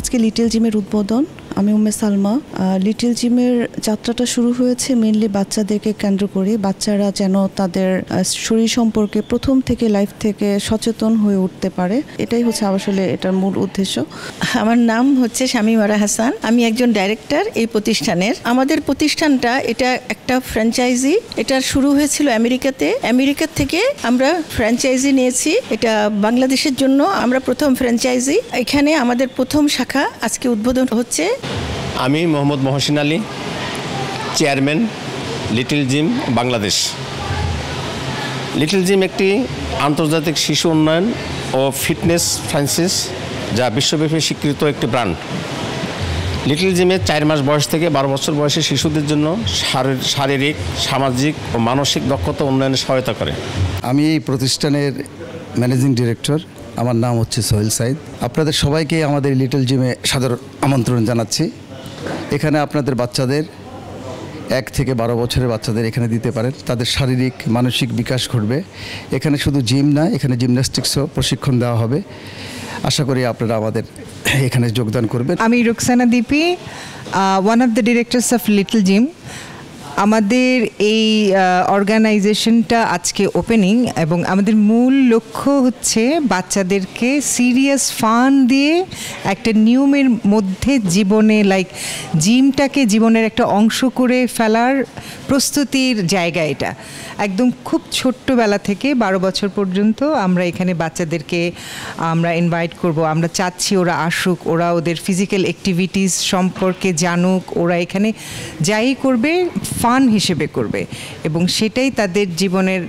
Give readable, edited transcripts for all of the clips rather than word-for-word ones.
আজকে লিটল জিমের উদ্বোধন। আমি উম্মে সালমা। লিটল জিমের যাত্রাটা শুরু হয়েছে মেইনলি বাচ্চাদেরকে কেন্দ্র করে। বাচ্চারা যেন তাদের শরীর সম্পর্কে প্রথম থেকে লাইফ থেকে সচেতন হয়ে উঠতে পারে, এটাই হচ্ছে আসলে এটার মূল উদ্দেশ্য। আমার নাম হচ্ছে শামিমারা হাসান, আমি একজন ডাইরেক্টর এই প্রতিষ্ঠানের। আমাদের প্রতিষ্ঠানটা এটা একটা ফ্র্যাঞ্চাইজি, এটা শুরু হয়েছিল আমেরিকা থেকে আমরা ফ্র্যাঞ্চাইজি নিয়েছি। এটা বাংলাদেশের জন্য আমরা প্রথম ফ্র্যাঞ্চাইজি। এখানে আমাদের প্রথম শাখা আজকে উদ্বোধন হচ্ছে। আমি Mohammad Mohsin Ali, chairman little gym Bangladesh. Little gym একটি আন্তর্জাতিক শিশু উন্নয়ন ও ফিটনেস ফ্র্যাঞ্চাইজ যা বিশ্বব্যাপী স্বীকৃত একটি ব্র্যান্ড। লিটল জিমে 4 মাস বয়স থেকে 12 বছর বয়সী শিশুদের জন্য শারীরিক, সামাজিক ও মানসিক দক্ষতা উন্নয়নে সহায়তা করে। আমি এই প্রতিষ্ঠানের ম্যানেজিং ডিরেক্টর, আমার নাম হচ্ছে সোহেল সাইদ। আপনাদের সবাইকে আমাদের লিটল জিমে সাদর আমন্ত্রণ জানাচ্ছি। এখানে আপনাদের বাচ্চাদের 1 থেকে 12 বছরের বাচ্চাদের এখানে দিতে পারেন, তাদের শারীরিক মানসিক বিকাশ ঘটবে। এখানে শুধু জিম না, এখানে জিমন্যাস্টিক্সও প্রশিক্ষণ দেওয়া হবে। আশা করি আপনারা আমাদের এখানে যোগদান করবেন। আমি Ruksana Dipi, one of the directors of Little Gym. আমাদের এই অর্গানাইজেশনটা আজকে ওপেনিং এবং আমাদের মূল লক্ষ্য হচ্ছে বাচ্চাদেরকে সিরিয়াস ফান দিয়ে একটা নিয়মের মধ্যে জীবনে জিমটাকে জীবনের একটা অংশ করে ফেলার প্রস্তুতির জায়গা। এটা একদম খুব ছোট্টবেলা থেকে 12 বছর পর্যন্ত আমরা এখানে বাচ্চাদেরকে আমরা ইনভাইট করব। আমরা চাচ্ছি ওরা আসুক, ওরা ওদের ফিজিক্যাল অ্যাক্টিভিটিস সম্পর্কে জানুক, ওরা এখানে যাই করবে ফান হিসেবে করবে এবং সেটাই তাদের জীবনের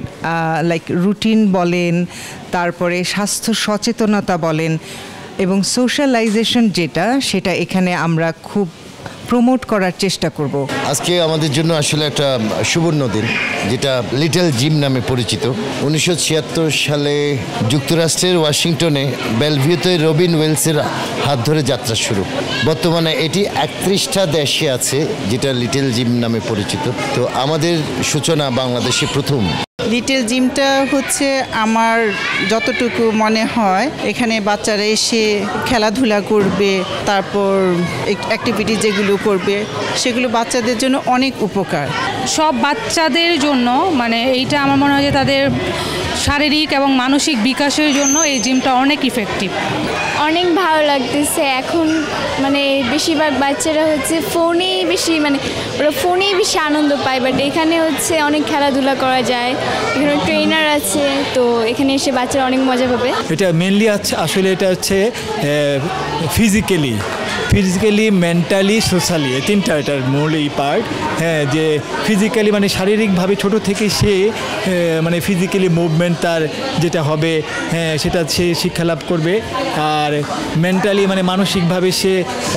রুটিন বলেন, তারপরে স্বাস্থ্য সচেতনতা বলেন এবং সোশ্যালাইজেশন সেটা এখানে আমরা খুব প্রমোট করার চেষ্টা করব। আজকে আমাদের জন্য আসলে একটা সুবর্ণ দিন, যেটা লিটল জিম নামে পরিচিত। 1976 সালে যুক্তরাষ্ট্রের ওয়াশিংটনে বেলভিউতে রবিন ওয়েলসের হাত ধরে যাত্রা শুরু। বর্তমানে এটি 31টা দেশে আছে, যেটা লিটল জিম নামে পরিচিত। তো আমাদের সূচনা বাংলাদেশে প্রথম। লিটল জিমটা হচ্ছে আমার যতটুকু মনে হয় এখানে বাচ্চারা এসে খেলাধুলা করবে, তারপর অ্যাক্টিভিটি যেগুলো করবে সেগুলো বাচ্চাদের জন্য অনেক উপকার। সব বাচ্চাদের জন্য এইটা আমার মনে হয় যে তাদের শারীরিক এবং মানসিক বিকাশের জন্য এই জিমটা অনেক ইফেক্টিভ। অনেক ভালো লাগতেছে। এখন বেশিরভাগ বাচ্চারা হচ্ছে ফোনেই বেশি ওরা ফোনেই বেশি আনন্দ পায়, বাট এখানে হচ্ছে অনেক খেলাধুলা করা যায়, এখানে ট্রেনার আছে, তো এখানে এসে বাচ্চারা অনেক মজা পাবে। এটা মেনলি আসলে এটা হচ্ছে ফিজিক্যালি, মেন্টালি, সোশ্যালি, এই তিনটা এটার মূল এই পার্ট। হ্যাঁ, যে ফিজিক্যালি শারীরিকভাবে ছোট থেকে সে ফিজিক্যালি মুভমেন্ট তার যেটা হবে, হ্যাঁ, সেটা সে শিক্ষা লাভ করবে। আর মেন্টালি মানসিকভাবে সে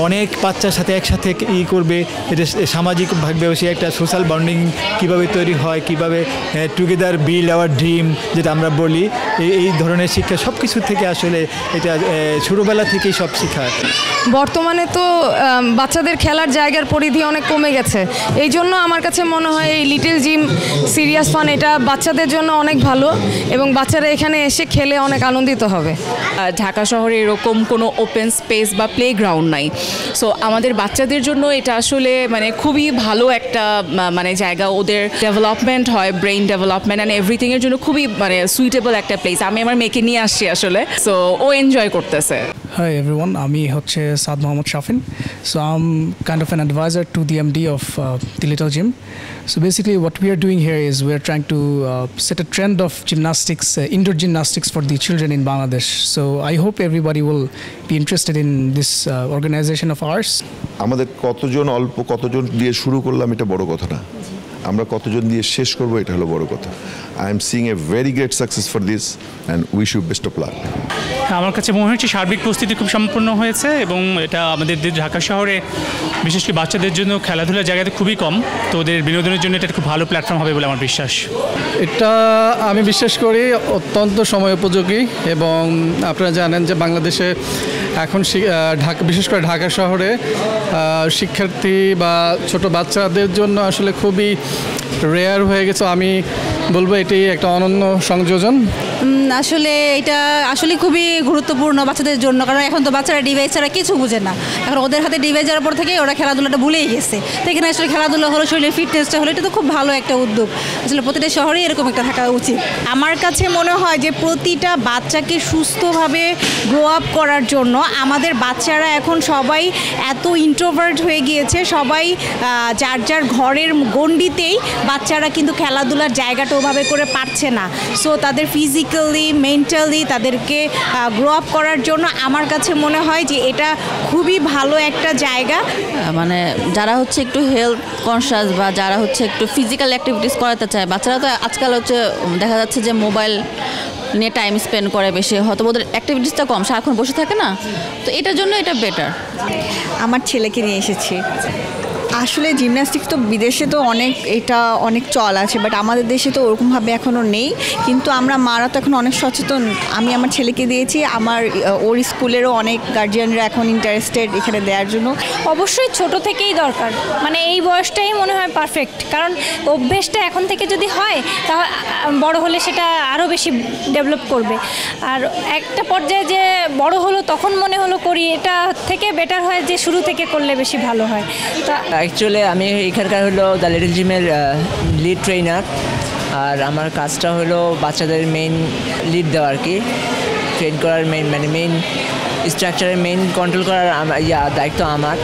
অনেক বাচ্চার সাথে একসাথে করবে, এটা সামাজিকভাবেও সে একটা সোশ্যাল বন্ডিং কীভাবে তৈরি হয়, কীভাবে টুগেদার বিল্ড আওয়ার ড্রিম যেটা আমরা বলি, এই ধরনের শিক্ষা সব কিছু থেকে আসলে এটা ছোটোবেলা থেকেই সব শেখায়। বর্তমানে তো বাচ্চাদের খেলার জায়গার পরিধি অনেক কমে গেছে, এই জন্য আমার কাছে মনে হয় এই লিটল জিম সিরিয়াস ফান এটা বাচ্চাদের জন্য অনেক ভালো এবং বাচ্চারা এখানে এসে খেলে অনেক আনন্দিত হবে। ঢাকা শহরে এরকম কোনো ওপেন স্পেস বা প্লেগ্রাউন্ড নাই, সো আমাদের বাচ্চাদের জন্য এটা আসলে খুবই ভালো একটা জায়গা। ওদের ডেভেলপমেন্ট হয়, ব্রেইন ডেভেলপমেন্ট অ্যান্ড এভরিথিংয়ের জন্য খুবই সুইটেবল একটা প্লেস। আমি আমার মেয়েকে নিয়ে আসছি আসলে, সো ও এনজয় করতেছে। Hi everyone, আমি হচ্ছে সাদ Mohammad Shafin. So I'm kind of an advisor to the MD of the Little Gym. So basically what we are doing here is we are trying to set a trend of gymnastics, indoor gymnastics for the children in Bangladesh. So I hope everybody will be interested in this organization of ours. আমাদের কতজন দিয়ে শুরু করলাম এটা বড় কথা না, আমরা কতজন দিয়ে শেষ করব এটা হলো বড় কথা। I am seeing a very great success for this and wish you best of luck. আমার কাছে মনে হচ্ছে সার্বিক প্রস্তুতি খুব সম্পূর্ণ হয়েছে এবং এটা আমাদের ঢাকা শহরে বিশেষ করে বাচ্চাদের জন্য খেলাধুলার জায়গাতে খুবই কম, তো ওদের বিনোদনের জন্য এটা খুব ভালো প্ল্যাটফর্ম হবে বলে আমার বিশ্বাস। এটা আমি বিশ্বাস করি অত্যন্ত সময় উপযোগী এবং আপনারা জানেন যে বাংলাদেশে এখন বিশেষ করে ঢাকা শহরে শিক্ষার্থী বা ছোট বাচ্চাদের জন্য আসলে খুবই রেয়ার হয়ে গেছে। আমি বলবো এটাই একটা অনন্য সংযোজন। আসলে এটা আসলে খুবই গুরুত্বপূর্ণ বাচ্চাদের জন্য, কারণ এখন তো বাচ্চারা ডিভাইস ছাড়া কিছু বুঝে না। এখন ওদের হাতে ডিভাইস যাওয়ার পর থেকে ওরা খেলাধুলাটা ভুলেই গেছে। তো এখানে আসলে খেলাধুলা হলো, শরীরের ফিটনেসটা হলো, এটা তো খুব ভালো একটা উদ্যোগ। আসলে প্রতিটা শহরেই এরকম একটা থাকা উচিত। আমার কাছে মনে হয় যে প্রতিটা বাচ্চাকে সুস্থভাবে গ্রো আপ করার জন্য আমাদের বাচ্চারা এখন সবাই এত ইন্ট্রোভার্ট হয়ে গিয়েছে, সবাই যার যার ঘরের গণ্ডিতেই বাচ্চারা কিন্তু খেলাধুলার জায়গাটা ওভাবে করে পারছে না। সো তাদের ফিজিক্যালি মেন্টালি তাদেরকে গ্রো আপ করার জন্য আমার কাছে মনে হয় যে এটা খুবই ভালো একটা জায়গা। মানে যারা হচ্ছে একটু হেলথ কনসিয়াস বা যারা হচ্ছে একটু ফিজিক্যাল অ্যাক্টিভিটিস করাতে চায়, বাচ্চারা তো আজকাল হচ্ছে দেখা যাচ্ছে যে মোবাইল নিয়ে টাইম স্পেন্ড করে বেশি, হয়তো ওদের অ্যাক্টিভিটিসটা কম, সারাক্ষণ বসে থাকে না, তো এটার জন্য এটা বেটার। আমার ছেলেকে নিয়ে এসেছি। আসলে জিমন্যাস্টিক্স তো বিদেশে তো এটা অনেক চল আছে, বাট আমাদের দেশে তো ওরকমভাবে এখনও নেই। কিন্তু আমরা মারা তো এখন অনেক সচেতন। আমি আমার ছেলেকে দিয়েছি, ওর স্কুলেরও অনেক গার্জিয়ানরা এখন ইন্টারেস্টেড এখানে দেওয়ার জন্য। অবশ্যই ছোট থেকেই দরকার, মানে এই বয়সটাই মনে হয় পারফেক্ট, কারণ অভ্যেসটা এখন থেকে যদি হয় তাহলে বড় হলে সেটা আরও বেশি ডেভেলপ করবে। আর একটা পর্যায়ে যে বড় হলো তখন মনে হলো করি, এটা থেকে বেটার হয় যে শুরু থেকে করলে বেশি ভালো হয়। তা অ্যাকচুয়ালি আমি এখানকার হলো দ্য লিটল জিমের লিড ট্রেনার, আর আমার কাজটা হলো বাচ্চাদের মেইন লিড দেওয়া আর কি, ট্রেন করার মেইন স্ট্রাকচারের মেইন কন্ট্রোল করার দায়িত্ব আমার।